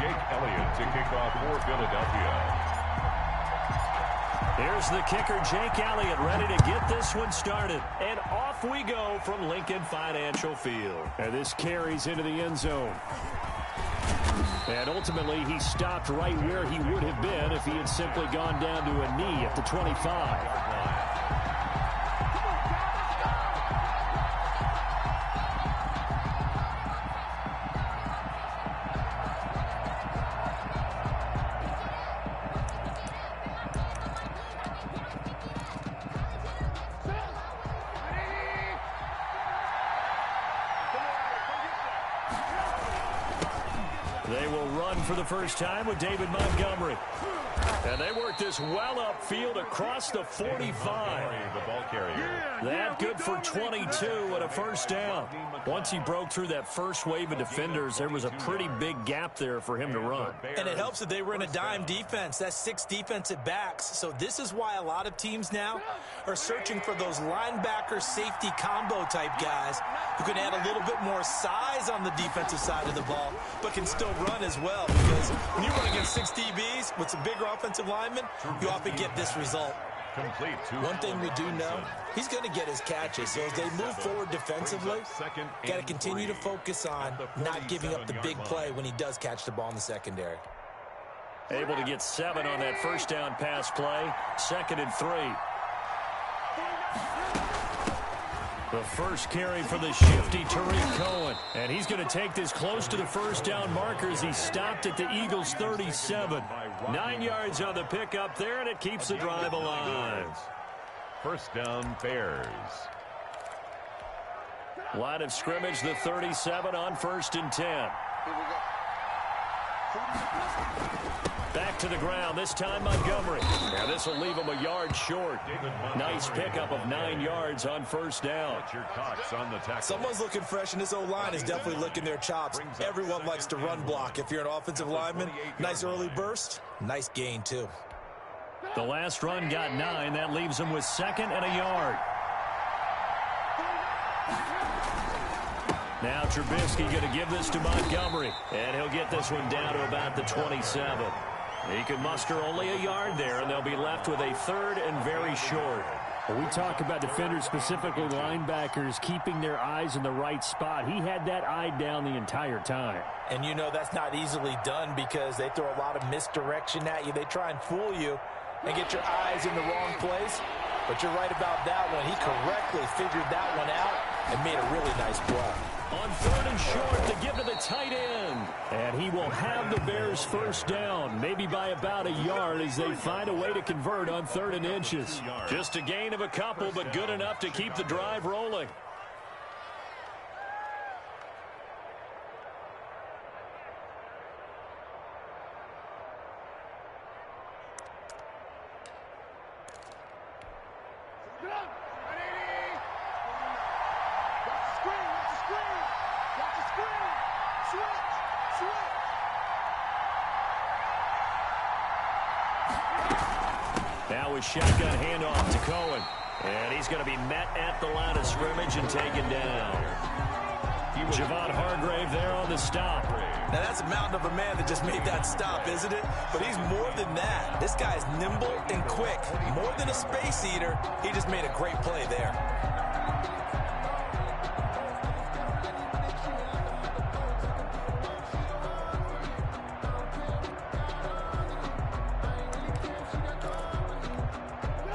Jake Elliott to kick off for Philadelphia. Here's the kicker, Jake Elliott, ready to get this one started. And off we go from Lincoln Financial Field. And this carries into the end zone. And ultimately, he stopped right where he would have been if he had simply gone down to a knee at the 25. They will run for the first time with David Montgomery. And they work this well upfield across the 45. The ball carrier. That good for 22 and a first down. Once he broke through that first wave of defenders, there was a pretty big gap there for him to run. And it helps that they were in a dime defense. That's 6 defensive backs. So this is why a lot of teams now are searching for those linebacker safety combo type guys who can add a little bit more size on the defensive side of the ball, but can still run as well. Because when you run against 6 DBs with some bigger offensive linemen, you often get this result. Complete. One thing we do know, he's going to get his catches. So as they move forward defensively, got to continue to focus on not giving up the big play when he does catch the ball in the secondary. Able to get 7 on that first down pass play. 2nd and 3. The first carry for the shifty Tariq Cohen. And he's going to take this close to the first down markers. He stopped at the Eagles' 37. 9 yards on the pickup there, and it keeps the drive alive. First down, Bears. Line of scrimmage, the 37 on 1st and 10. Back to the ground, this time Montgomery. Now this will leave him a yard short. Nice pickup of 9 yards on first down. Someone's looking fresh, and this O-line is definitely licking their chops. Everyone likes to run block. If you're an offensive lineman, nice early burst, nice gain too. The last run got 9. That leaves him with 2nd and a yard. Now Trubisky going to give this to Montgomery, and he'll get this one down to about the 27. He can muster only a yard there, and they'll be left with a 3rd and very short. When we talk about defenders, specifically linebackers, keeping their eyes in the right spot, he had that eye down the entire time. And you know that's not easily done because they throw a lot of misdirection at you. They try and fool you and get your eyes in the wrong place. But you're right about that one. He correctly figured that one out and made a really nice play. On 3rd and short to give to the tight end. And he will have the Bears first down, maybe by about a yard as they find a way to convert on 3rd and inches. Just a gain of a couple, but good enough to keep the drive rolling. Now a shotgun handoff to Cohen. And he's going to be met at the line of scrimmage and taken down. Javon Hargrave there on the stop. Now that's a mountain of a man that just made that stop, isn't it? But he's more than that. This guy's nimble and quick. More than a space eater, he just made a great play there.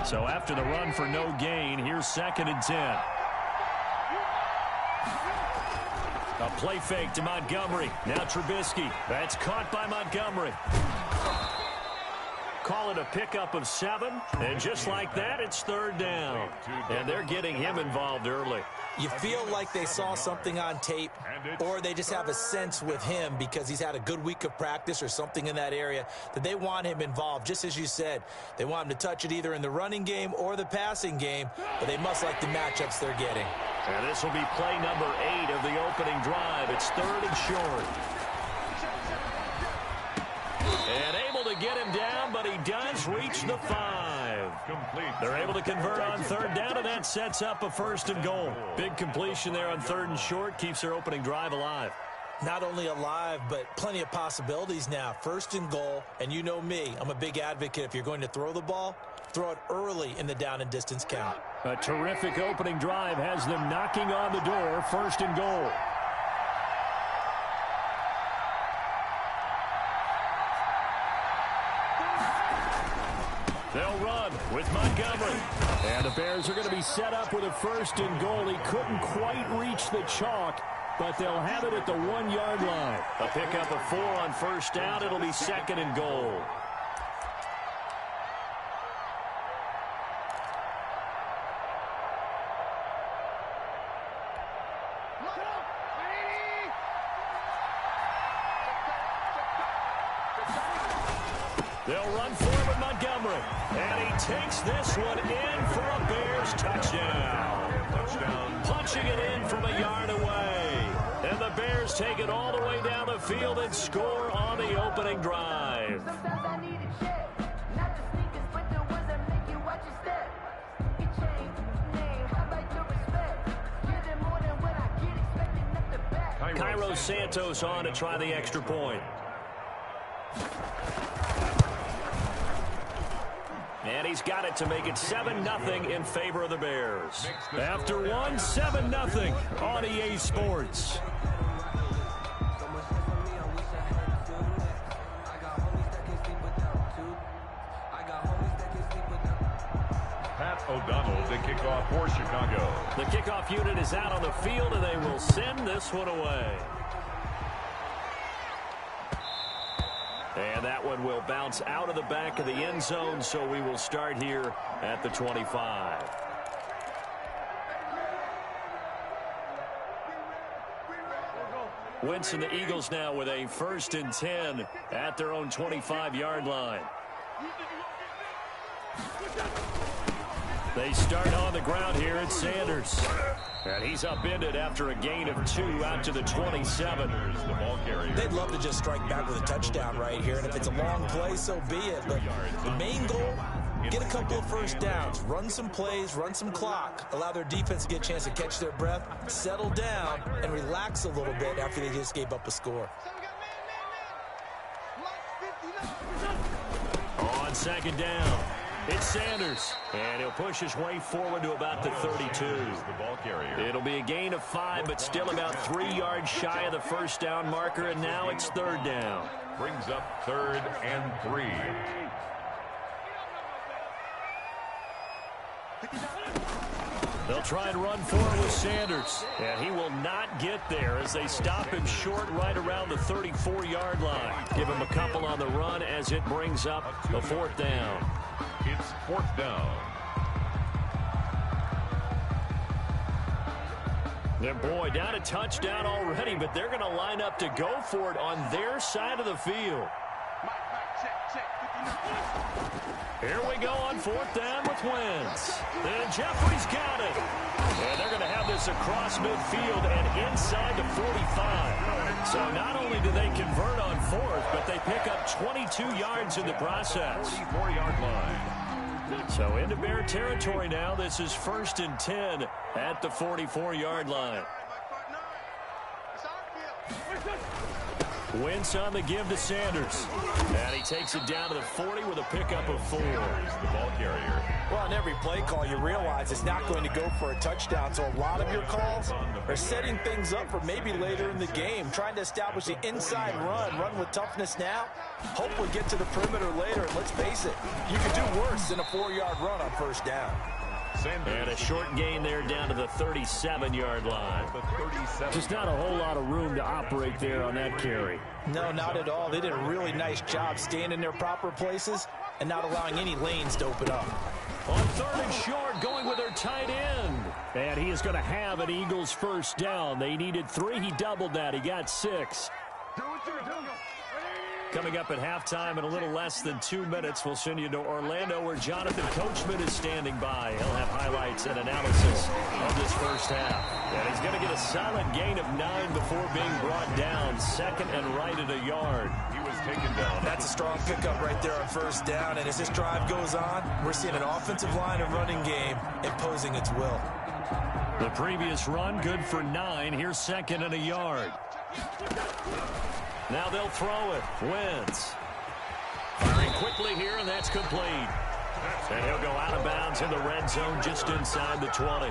So after the run for no gain, here's 2nd and 10. A play fake to Montgomery. Now Trubisky. That's caught by Montgomery. Call it a pickup of 7. And just like that, it's 3rd down. And they're getting him involved early. You feel like they saw something on tape, or they just have a sense with him because he's had a good week of practice or something in that area that they want him involved. Just as you said, they want him to touch it either in the running game or the passing game, but they must like the matchups they're getting. And this will be play number 8 of the opening drive. It's 3rd and short. And able to get him down, but he does reach the 5. They're able to convert on 3rd down, and that sets up a 1st and goal. Big completion there on 3rd and short, keeps their opening drive alive. Not only alive, but plenty of possibilities now. First and goal, and you know me, I'm a big advocate. If you're going to throw the ball, throw it early in the down and distance count. A terrific opening drive has them knocking on the door. First and goal. They'll run with Montgomery. And the Bears are going to be set up with a first and goal. He couldn't quite reach the chalk, but they'll have it at the 1-yard line. A pickup of 4 on first down. It'll be second and goal. They'll run forward with Montgomery. And he takes this one in for a Bears touchdown. Punching it in from a yard away. And the Bears take it all the way down the field and score on the opening drive. Cairo Santos on to try the extra point. And he's got it to make it 7-0 in favor of the Bears. After one, 7-0 on EA Sports. Pat O'Donnell to kick off for Chicago. The kickoff unit is out on the field, and they will send this one away. And that one will bounce out of the back of the end zone, so we will start here at the 25. Wentz and the Eagles now with a 1st and 10 at their own 25-yard line. They start on the ground here at Sanders. And he's upended after a gain of 2 out to the 27. The ball carrier. They'd love to just strike back with a touchdown right here, and if it's a long play, so be it. But the main goal, get a couple of first downs, run some plays, run some clock, allow their defense to get a chance to catch their breath, settle down, and relax a little bit after they just gave up a score. On second down, it's Sanders, and he'll push his way forward to about the 32. The ball carrier. It'll be a gain of 5, but still about 3 yards shy of the first down marker, and now it's 3rd down. Brings up 3rd and 3. They'll try and run forward with Sanders, and he will not get there as they stop him short right around the 34-yard line. Give him a couple on the run as it brings up the 4th down. It's 4th down. And boy, down a touchdown already, but they're going to line up to go for it on their side of the field. Here we go on 4th down with Wentz. And Jeffrey's got it. And they're going to have this across midfield and inside the 45. So not only do they convert on 4th, but they pick up 22 yards in the process. 44-yard line. So into Bear territory now. This is 1st and 10 at the 44-yard line. Wentz on the give to Sanders. And he takes it down to the 40 with a pickup of 4. The ball carrier. Well, on every play call, you realize it's not going to go for a touchdown. So a lot of your calls are setting things up for maybe later in the game, trying to establish the inside run with toughness now. Hopefully get to the perimeter later. And let's face it, you could do worse than a 4-yard run on 1st down. And a short gain there down to the 37-yard line. Just not a whole lot of room to operate there on that carry. No, not at all. They did a really nice job staying in their proper places and not allowing any lanes to open up. On 3rd and short, going with their tight end. And he is going to have an Eagles 1st down. They needed 3. He doubled that. He got 6. Coming up at halftime in a little less than 2 minutes, we'll send you to Orlando where Jonathan Coachman is standing by. He'll have highlights and analysis of this first half. And he's going to get a solid gain of 9 before being brought down. 2nd and right at a yard. He was taken down. That's a strong pickup right there on 1st down. And as this drive goes on, we're seeing an offensive line and running game imposing its will. The previous run good for 9. Here's second and a yard. Now they'll throw it. Wentz. Firing quickly here, and that's complete. And he'll go out of bounds in the red zone just inside the 20.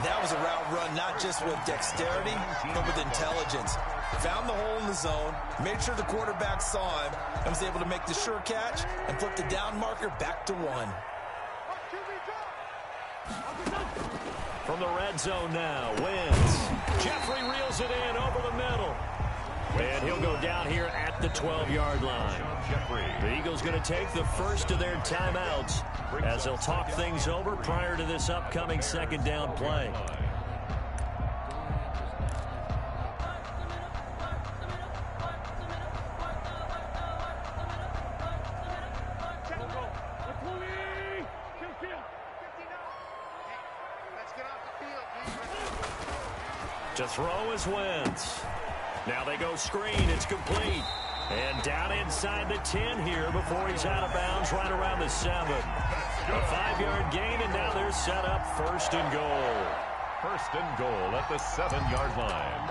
That was a route run not just with dexterity, but with intelligence. Found the hole in the zone, made sure the quarterback saw him, and was able to make the sure catch and flip the down marker back to 1. From the red zone now, Wentz. Jeffrey reels it in over the middle. And he'll go down here at the 12-yard line. The Eagles going to take the first of their timeouts as they'll talk things over prior to this upcoming second down play. To throw is Wentz. Now they go screen. It's complete. And down inside the 10 here before he's out of bounds right around the 7. A 5-yard gain, and now they're set up first and goal. First and goal at the 7-yard line.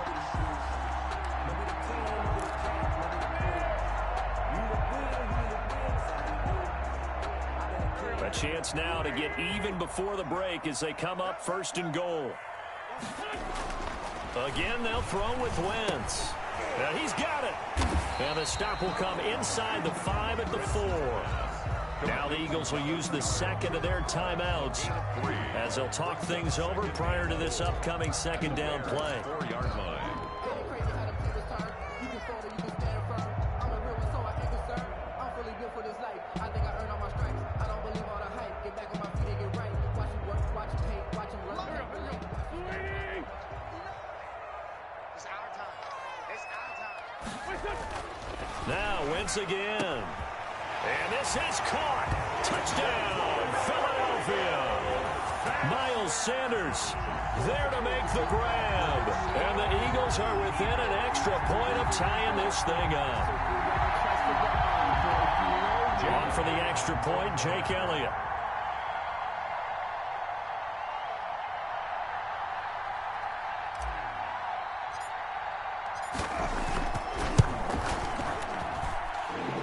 A chance now to get even before the break as they come up first and goal. Again, they'll throw with Wentz. And he's got it. And the stop will come inside the 5 at the 4. Now the Eagles will use the second of their timeouts as they'll talk things over prior to this upcoming second down play. 4-yard line. Now Wentz again. And this is caught. Touchdown, Philadelphia. Miles Sanders there to make the grab. And the Eagles are within an extra point of tying this thing up. On for the extra point, Jake Elliott.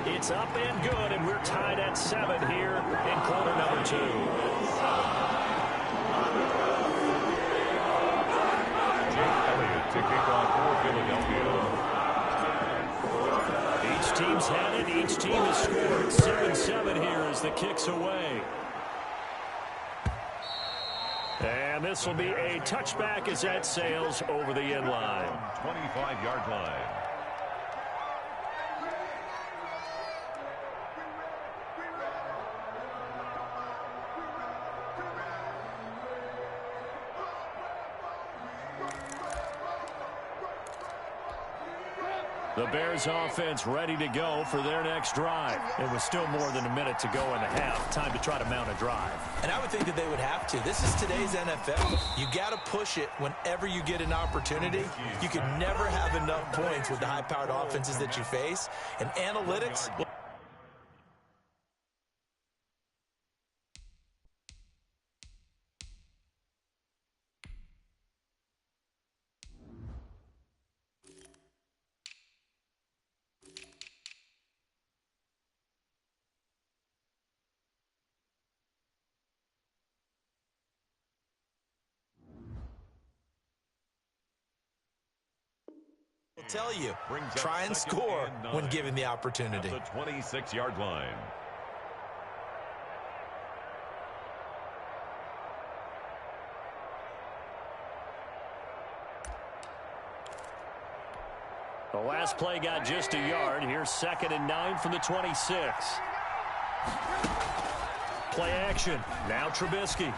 It's up and good, and we're tied at 7 here in quarter number 2. Jake Elliott to kick off for Philadelphia. Each team's had it. Each team has scored. 7-7 here as the kick's away. And this will be a touchback as that sails over the end line. 25-yard line. The Bears offense ready to go for their next drive. It was still more than a minute to go in the half. Time to try to mount a drive. And I would think that they would have to. This is today's NFL. You got to push it whenever you get an opportunity. You can never have enough points with the high-powered offenses that you face. And analytics... tell you, try and score when given the opportunity. At the 26-yard line. The last play got just a yard. Here's 2nd and 9 from the 26. Play action. Now Trubisky.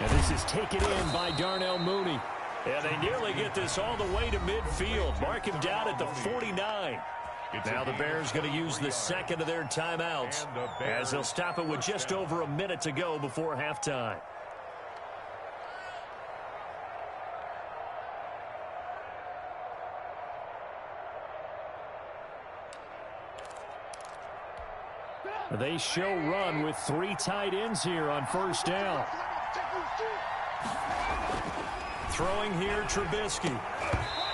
And this is taken in by Darnell Mooney. And they nearly get this all the way to midfield. Mark him down at the 49. Now the Bears going to use the second of their timeouts as they'll stop it with just over a minute to go before halftime. They show run with 3 tight ends here on first down. Throwing here, Trubisky.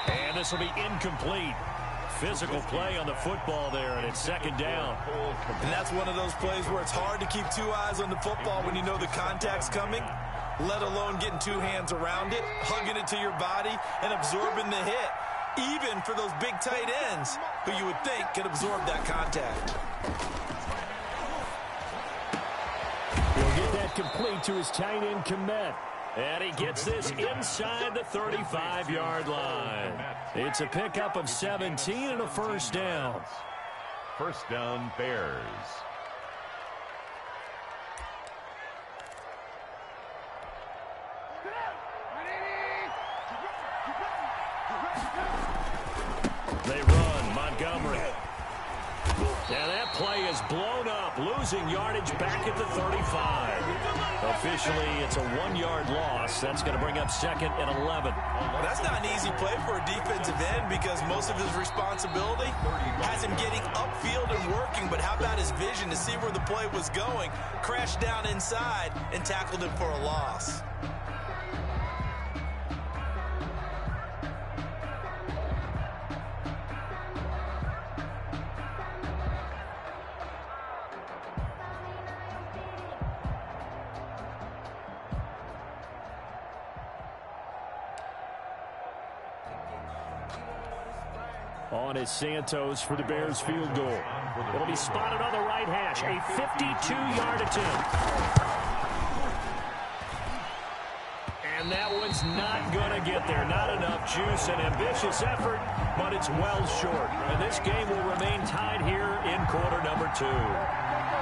And this will be incomplete. Physical play on the football there, and it's second down. And that's one of those plays where it's hard to keep two eyes on the football when you know the contact's coming, let alone getting two hands around it, hugging it to your body, and absorbing the hit, even for those big tight ends who you would think can absorb that contact. He'll get that complete to his tight end, Kmet. And he gets this inside the 35-yard line. It's a pickup of 17 and a first down. First down, Bears. They run, Montgomery. And that play is blown up, losing yardage back at the 35. Officially, it's a 1-yard loss. That's going to bring up second and 11. Well, that's not an easy play for a defensive end because most of his responsibility has him getting upfield and working. But how about his vision to see where the play was going, crashed down inside, and tackled him for a loss? On is Santos for the Bears field goal. It'll be spotted on the right hash. A 52-yard attempt. And that one's not going to get there. Not enough juice. An ambitious effort, but it's well short. And this game will remain tied here in quarter number 2.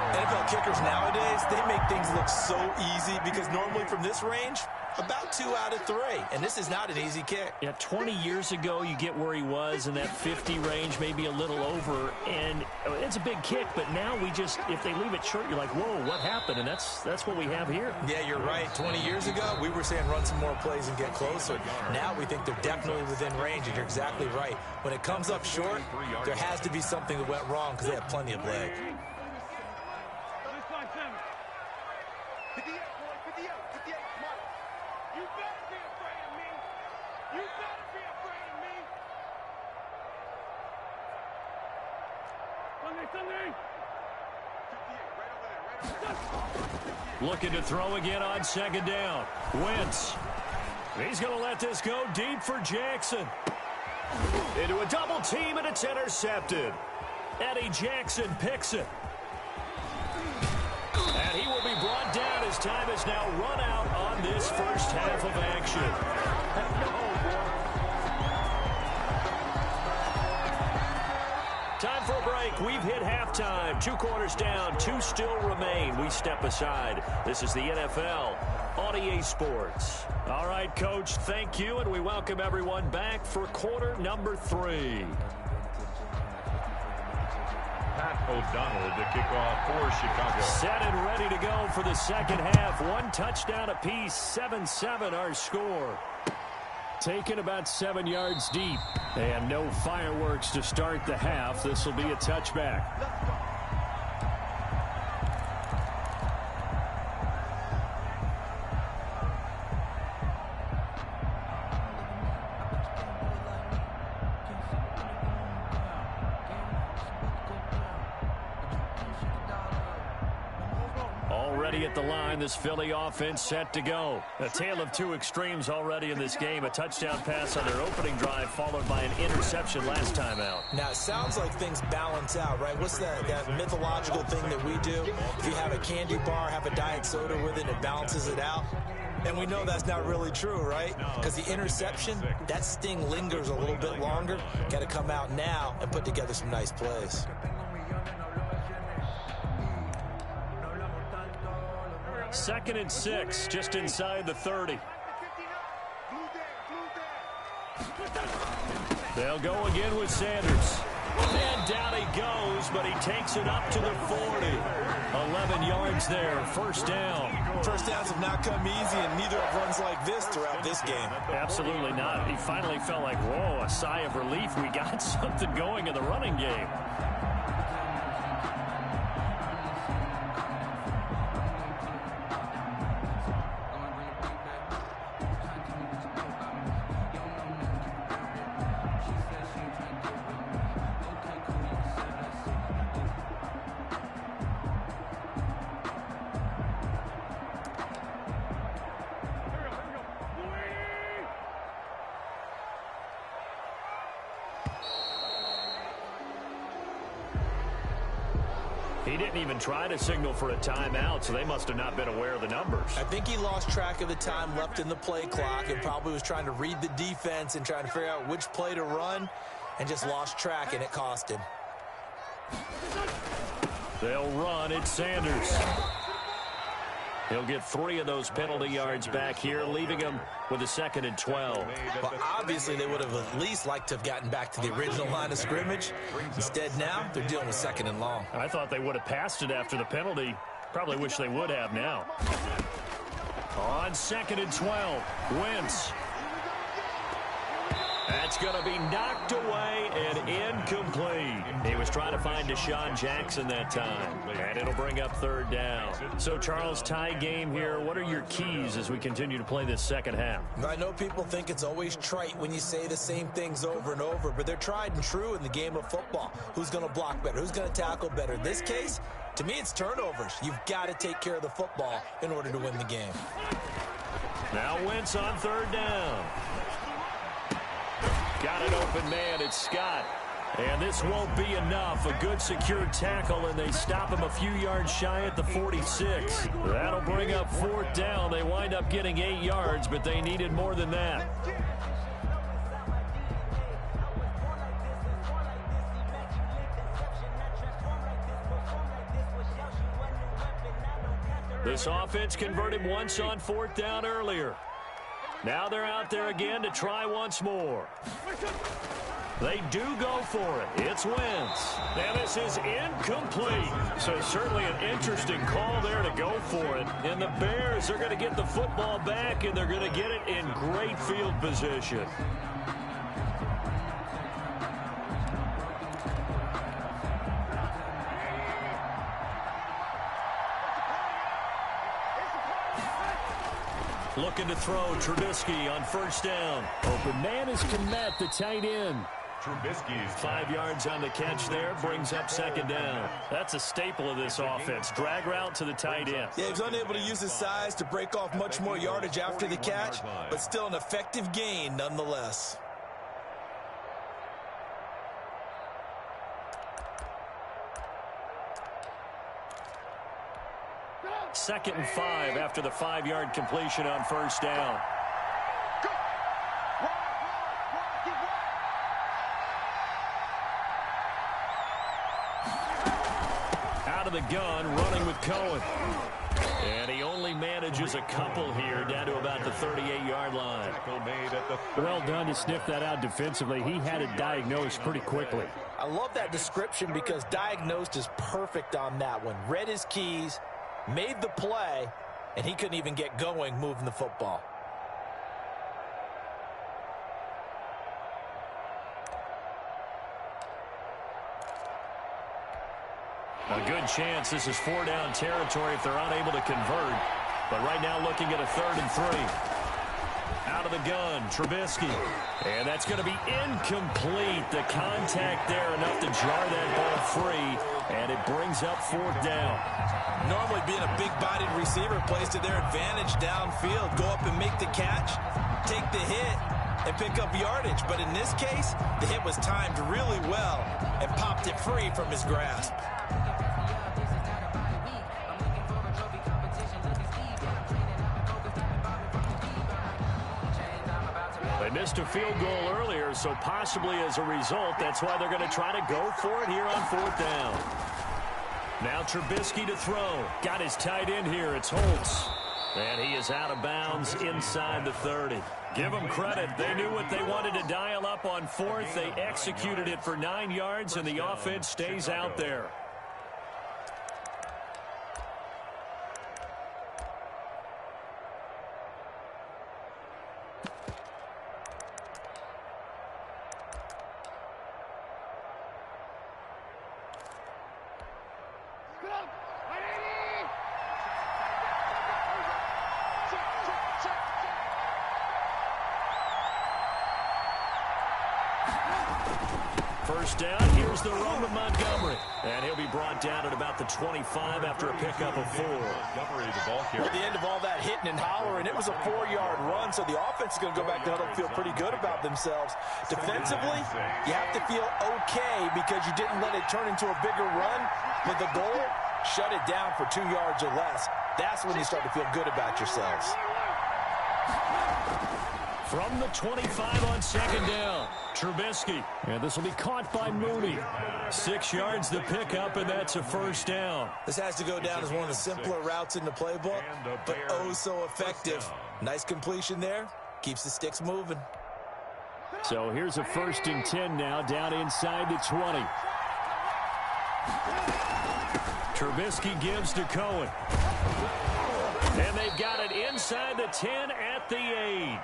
NFL kickers nowadays, they make things look so easy because normally from this range, about 2 out of 3. And this is not an easy kick. Yeah, 20 years ago, you get where he was in that 50 range, maybe a little over. And it's a big kick, but now we just, if they leave it short, you're like, whoa, what happened? And that's what we have here. Yeah, you're right. 20 years ago, we were saying run some more plays and get closer. Now we think they're definitely within range, and you're exactly right. When it comes up short, there has to be something that went wrong because they have plenty of leg. Looking to throw again on second down. Wentz. He's going to let this go deep for Jackson. Into a double team, and it's intercepted. Eddie Jackson picks it. And he will be brought down. His time is now run out on this first half of action. Time for a break. We've hit halftime. 2 quarters down. 2 still remain. We step aside. This is the NFL on EA Sports. All right, Coach, thank you, and we welcome everyone back for quarter number 3. Pat O'Donnell to kick off for Chicago. Set and ready to go for the second half. 1 touchdown apiece. 7-7 our score. Taken about 7 yards deep. And no fireworks to start the half. This will be a touchback. Already at the line, this Philly offense set to go. A tale of 2 extremes already in this game. A touchdown pass on their opening drive, followed by an interception last time out. Now, it sounds like things balance out, right? What's that mythological thing that we do? If you have a candy bar, have a diet soda with it, it balances it out. And we know that's not really true, right? Because the interception, that sting lingers a little bit longer. Got to come out now and put together some nice plays. Second and 6, just inside the 30. They'll go again with Sanders. And down he goes, but he takes it up to the 40. 11 yards there, first down. First downs have not come easy, and neither have runs like this throughout this game. Absolutely not. He finally felt like, whoa, a sigh of relief. We got something going in the running game. He didn't even try to signal for a timeout, so they must have not been aware of the numbers. I think he lost track of the time left in the play clock and probably was trying to read the defense and trying to figure out which play to run and just lost track, and it cost him. They'll run it, Sanders. He'll get 3 of those penalty yards back here, leaving him with a 2nd and 12. But obviously they would have at least liked to have gotten back to the original line of scrimmage. Instead now, they're dealing with 2nd and long. I thought they would have passed it after the penalty. Probably wish they would have now. On 2nd and 12, Wentz. That's going to be knocked away and incomplete. He was trying to find Deshaun Jackson that time, and it'll bring up 3rd down. So, Charles, tie game here. What are your keys as we continue to play this second half? I know people think it's always trite when you say the same things over and over, but they're tried and true in the game of football. Who's going to block better? Who's going to tackle better? In this case, to me, it's turnovers. You've got to take care of the football in order to win the game. Now Wentz on 3rd down. Got an open man, it's Scott. And this won't be enough. A good secured tackle, and they stop him a few yards shy at the 46. That'll bring up 4th down. They wind up getting 8 yards, but they needed more than that. This offense converted once on 4th down earlier. Now they're out there again to try once more. They do go for it. It's Wentz. Now this is incomplete. So certainly an interesting call there to go for it. And the Bears are going to get the football back, and they're going to get it in great field position. Looking to throw, Trubisky on 1st down. Open man is Kmet, the tight end. Trubisky's 5 yards on the catch there, brings up 2nd down. That's a staple of this offense. Drag route to the tight end. Yeah, he was unable to use his size to break off much more yardage after the catch, but still an effective gain nonetheless. Second and 5 after the 5-yard completion on 1st down. Out of the gun, running with Cohen. And he only manages a couple here, down to about the 38-yard line. Well done to sniff that out defensively. He had it diagnosed pretty quickly. I love that description because diagnosed is perfect on that one. Read his keys, made the play, and he couldn't even get going moving the football. A good chance this is 4-down territory if they're unable to convert. But right now looking at a 3rd and 3. Out of the gun, Trubisky. And that's going to be incomplete. The contact there enough to jar that ball free. And it brings up 4th down. Normally being a big-bodied receiver plays to their advantage downfield. Go up and make the catch, take the hit, and pick up yardage. But in this case, the hit was timed really well and popped it free from his grasp. They missed a field goal earlier, so possibly as a result, that's why they're going to try to go for it here on 4th down. Now Trubisky to throw. Got his tight end here. It's Holtz. And he is out of bounds inside the 30. Give them credit. They knew what they wanted to dial up on 4th. They executed it for 9 yards, and the offense stays out there. First down, here's the run to Montgomery. And he'll be brought down at about the 25 after a pickup of 4. Montgomery, the ball carrier. At the end of all that hitting and hollering, it was a 4-yard run, so the offense is going to go back to huddle and feel pretty good about themselves. Defensively, you have to feel okay because you didn't let it turn into a bigger run. But the goal, shut it down for 2 yards or less. That's when you start to feel good about yourselves. From the 25 on second down, Trubisky. And this will be caught by Mooney. 6 yards to pick up, and that's a first down. This has to go down as one of the simpler routes in the playbook, but oh so effective. Nice completion there. Keeps the sticks moving. So here's a 1st and 10 now, down inside the 20. Trubisky gives to Cohen. And they've got it inside the 10 at the 8.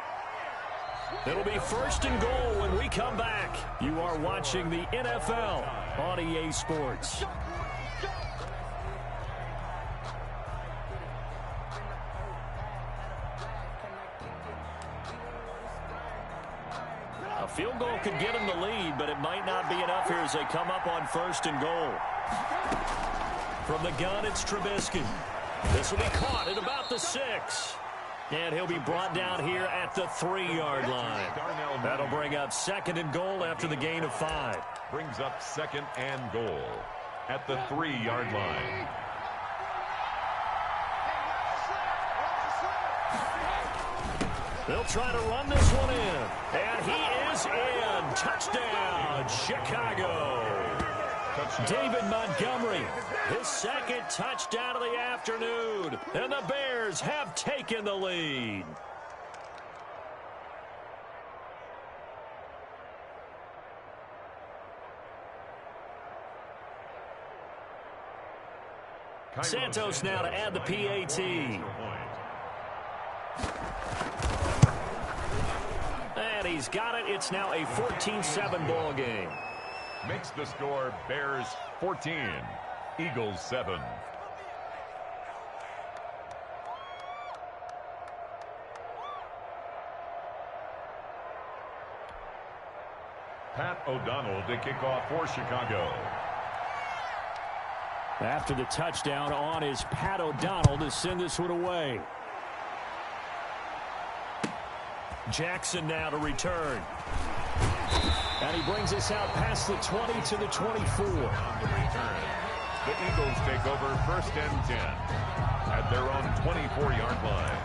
It'll be 1st and goal when we come back. You are watching the NFL on EA Sports. A field goal could get them the lead, but it might not be enough here as they come up on 1st and goal. From the gun, it's Trubisky. This will be caught at about the 6. And he'll be brought down here at the 3-yard line. That'll bring up 2nd and goal after the gain of 5. Brings up 2nd and goal at the 3-yard line. They'll try to run this one in. And he is in. Touchdown, Chicago. David Montgomery, his 2nd touchdown of the afternoon. And the Bears have taken the lead. Santos now to add the PAT. And he's got it. It's now a 14-7 ball game. Makes the score Bears 14, Eagles 7. Pat O'Donnell to kick off for Chicago. After the touchdown on is Pat O'Donnell to send this one away. Jackson now to return. And he brings us out past the 20 to the 24. On the return, the Eagles take over 1st and 10 at their own 24-yard line.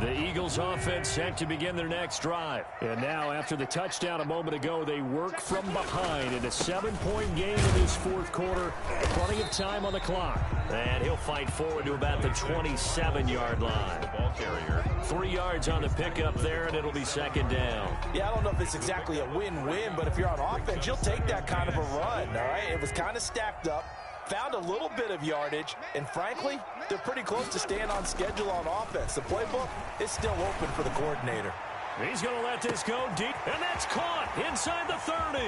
The Eagles offense set to begin their next drive. And now after the touchdown a moment ago, they work from behind in a 7-point game in this 4th quarter. Plenty of time on the clock. And he'll fight forward to about the 27-yard line. The ball carrier. 3 yards on the pickup there, and it'll be 2nd down. Yeah, I don't know if it's exactly a win-win, but if you're on offense, you'll take that kind of a run, all right? It was kind of stacked up. Found a little bit of yardage, and frankly, they're pretty close to staying on schedule on offense. The playbook is still open for the coordinator. He's going to let this go deep, and that's caught inside the 30.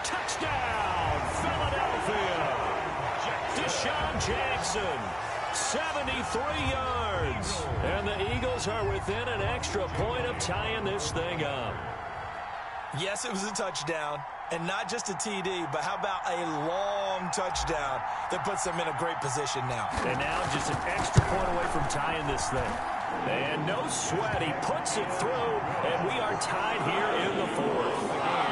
Touchdown, Philadelphia. Deshaun Jackson, 73 yards. And the Eagles are within an extra point of tying this thing up. Yes, it was a touchdown. And not just a TD, but how about a long touchdown that puts them in a great position now. And now just an extra point away from tying this thing. And no sweat, he puts it through, and we are tied here in the 4th.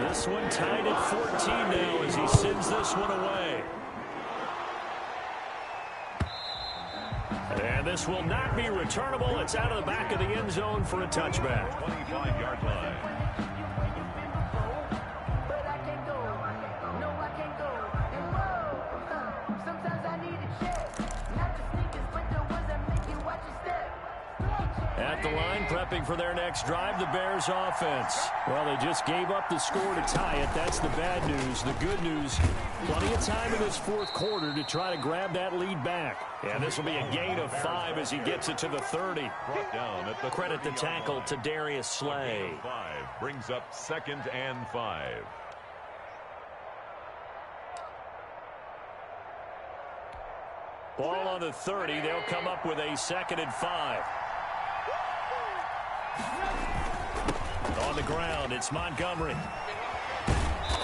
This one tied at 14 now as he sends this one away. And this will not be returnable. It's out of the back of the end zone for a touchback. 25-yard line. At the line, prepping for their next drive, the Bears offense. Well, they just gave up the score to tie it. That's the bad news. The good news, plenty of time in this 4th quarter to try to grab that lead back. And this will be a gain of 5 as he gets it to the 30. Brought down at the Credit the tackle to Darius Slay. 5 brings up 2nd and 5. Ball on the 30. They'll come up with a 2nd and 5. On the ground, it's Montgomery.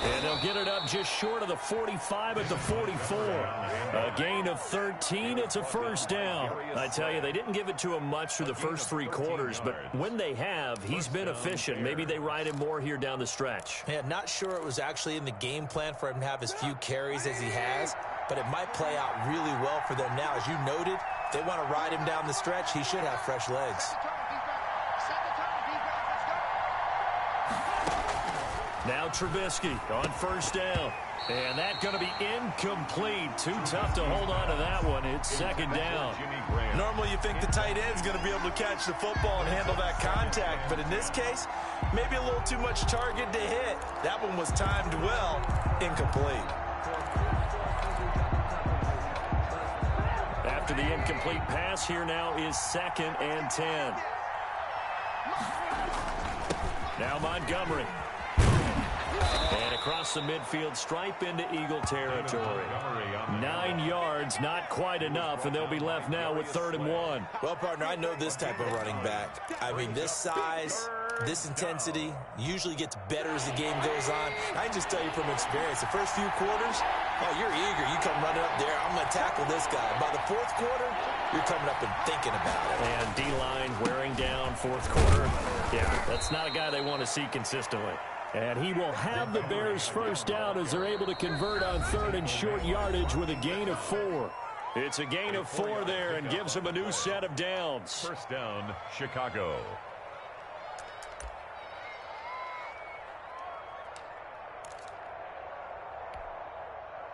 And they'll get it up just short of the 45 at the 44. A gain of 13. It's a first down. I tell you, they didn't give it to him much through the first 3 quarters, but when they have, he's been efficient. Maybe they ride him more here down the stretch. Yeah, not sure it was actually in the game plan for him to have as few carries as he has, but it might play out really well for them now. As you noted, if they want to ride him down the stretch, he should have fresh legs. Now Trubisky on first down. And that's going to be incomplete. Too tough to hold on to that one. It's second down. Normally you think the tight end's going to be able to catch the football and handle that contact. But in this case, maybe a little too much target to hit. That one was timed well. Incomplete. After the incomplete pass, here now is 2nd and 10. Now Montgomery. And across the midfield stripe into Eagle territory. 9 yards, not quite enough, and they'll be left now with 3rd and 1. Well, partner, I know this type of running back. I mean, this size, this intensity usually gets better as the game goes on. I can just tell you from experience, the first few quarters, oh, you're eager. You come running up there, I'm going to tackle this guy. By the 4th quarter, you're coming up and thinking about it. And D-line wearing down 4th quarter. Yeah, that's not a guy they want to see consistently. And he will have the Bears first down as they're able to convert on 3rd and short yardage with a gain of 4. It's a gain of 4 there and gives them a new set of downs. First down, Chicago.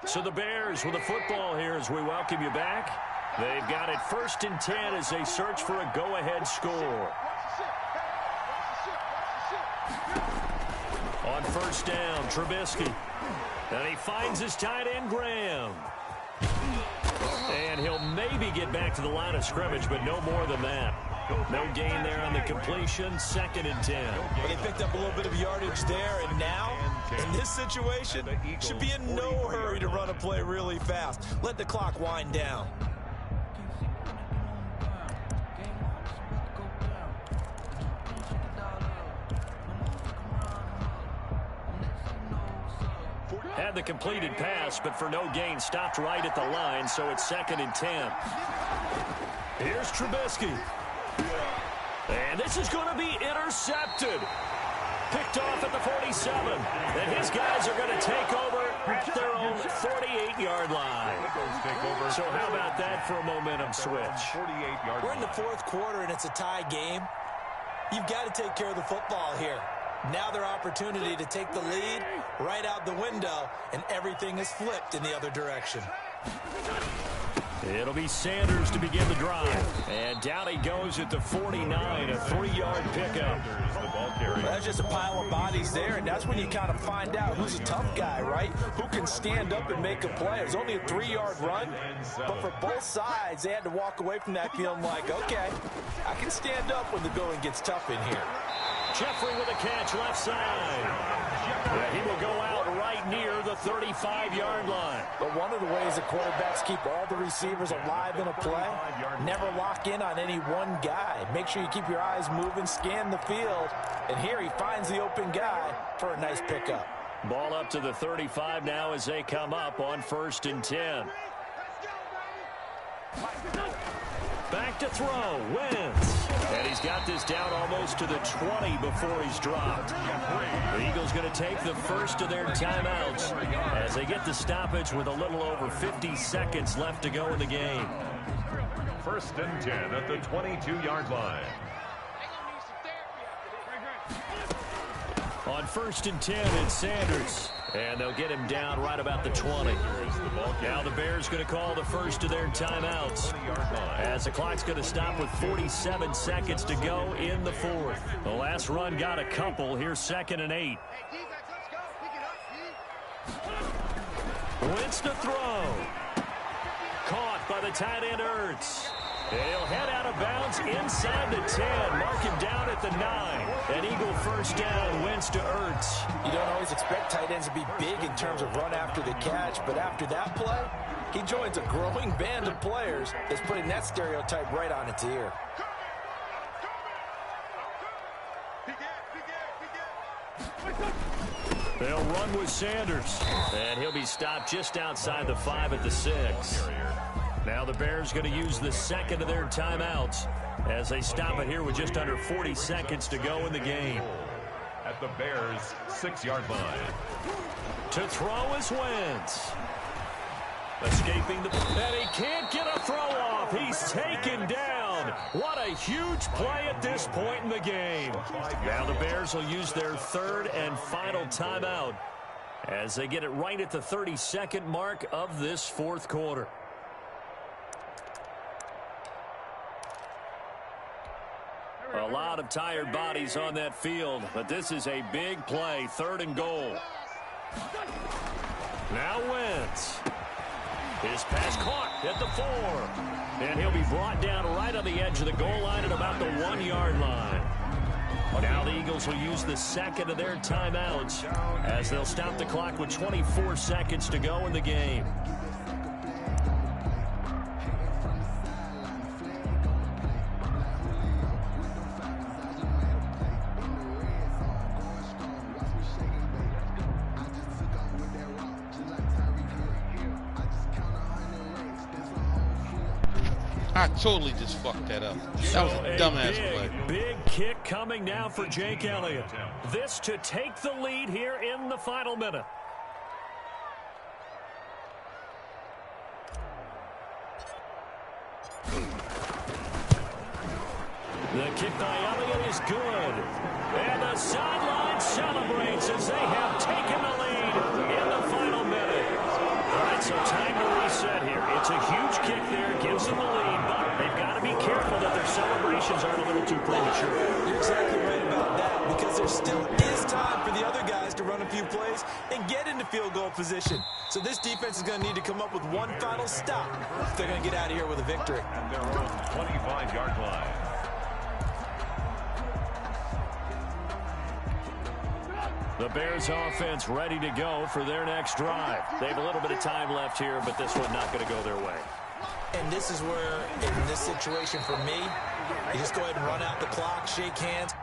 So the Bears with the football here as we welcome you back. They've got it 1st and 10 as they search for a go-ahead score. On first down, Trubisky. And he finds his tight end, Graham. And he'll maybe get back to the line of scrimmage, but no more than that. No gain there on the completion, 2nd and 10. Well, they picked up a little bit of yardage there, and now, in this situation, should be in no hurry to run a play really fast. Let the clock wind down. Had the completed pass, but for no gain, stopped right at the line, so it's 2nd and 10. Here's Trubisky. And this is going to be intercepted. Picked off at the 47. And his guys are going to take over at their own 48-yard line. So how about that for a momentum switch? We're in the 4th quarter, and it's a tie game. You've got to take care of the football here. Now their opportunity to take the lead right out the window, and everything is flipped in the other direction. It'll be Sanders to begin the drive. And down he goes at the 49, a 3-yard pickup. Well, that's just a pile of bodies there, and that's when you kind of find out who's a tough guy, right? Who can stand up and make a play. It was only a 3-yard run, but for both sides, they had to walk away from that feeling like, okay, I can stand up when the going gets tough in here. Jeffrey with a catch left side. Yeah, he will go out right near the 35-yard line. But one of the ways the quarterbacks keep all the receivers alive in a play, never lock in on any one guy. Make sure you keep your eyes moving, scan the field, and here he finds the open guy for a nice pickup. Ball up to the 35 now as they come up on 1st and 10. Back to throw, Wentz. And he's got this down almost to the 20 before he's dropped. The Eagles going to take the first of their timeouts as they get the stoppage with a little over 50 seconds left to go in the game. 1st and 10 at the 22-yard line. On 1st and 10, it's Sanders. And they'll get him down right about the 20. Now the Bears going to call the first of their timeouts as the clock's going to stop with 47 seconds to go in the 4th. The last run got a couple. Here's 2nd and 8. Wentz to throw. Caught by the tight end, Ertz. He'll head out of bounds inside the 10. Mark him down at the 9. An Eagle first down, Wentz to Ertz. You don't always expect tight ends to be big in terms of run after the catch, but after that play, he joins a growing band of players that's putting that stereotype right on its ear. They'll run with Sanders. And he'll be stopped just outside the 5 at the 6. Now the Bears going to use the second of their timeouts as they stop it here with just under 40 seconds to go in the game. At the Bears' 6-yard line. To throw is Wentz. Escaping the... And he can't get a throw off. He's taken down. What a huge play at this point in the game. Now the Bears will use their third and final timeout as they get it right at the 32nd mark of this fourth quarter. A lot of tired bodies on that field, but this is a big play, 3rd and goal. Now Wentz. His pass caught at the 4. And he'll be brought down right on the edge of the goal line at about the 1-yard line. Now the Eagles will use the second of their timeouts as they'll stop the clock with 24 seconds to go in the game. I totally just fucked that up. That was a dumbass play. Big kick coming now for Jake Elliott. This to take the lead here in the final minute. The kick by Elliott is good. And the sideline celebrates as they have taken the lead in the final minute. All right, so time to reset here. It's a huge kick there. Gives them the lead, but they've got to be careful that their celebrations aren't a little too premature. You're exactly right about that, because there still is time for the other guys to run a few plays and get into field goal position. So this defense is going to need to come up with one final stop if they're going to get out of here with a victory. At their own 25-yard line. The Bears offense ready to go for their next drive. They have a little bit of time left here, but this one not going to go their way. And this is where, in this situation for me, you just go ahead and run out the clock, shake hands,